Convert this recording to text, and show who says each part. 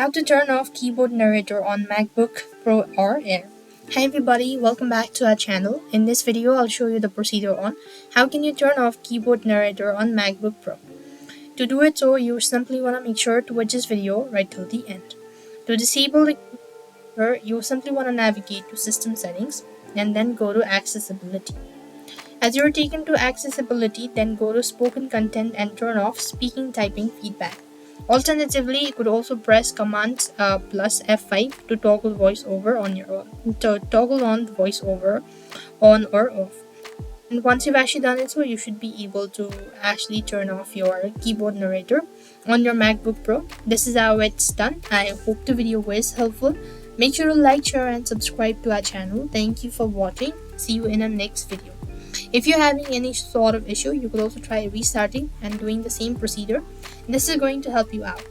Speaker 1: How to turn off keyboard narrator on MacBook Pro or Air. Hi everybody, welcome back to our channel. In this video, I'll show you the procedure on how can you turn off keyboard narrator on MacBook Pro. To do it so, you simply want to make sure to watch this video right till the end. To disable the keyboard, you simply want to navigate to System Settings and then go to Accessibility. As you are taken to Accessibility, then go to Spoken Content and turn off Speaking Typing Feedback. Alternatively, you could also press Command plus F5 to toggle VoiceOver on your own, to toggle on the VoiceOver on or off. And once you've actually done it, so you should be able to actually turn off your keyboard narrator on your MacBook Pro. This is how it's done. I hope the video was helpful. Make sure to like, share, and subscribe to our channel. Thank you for watching. See you in our next video. If you're having any sort of issue, you could also try restarting and doing the same procedure. This is going to help you out.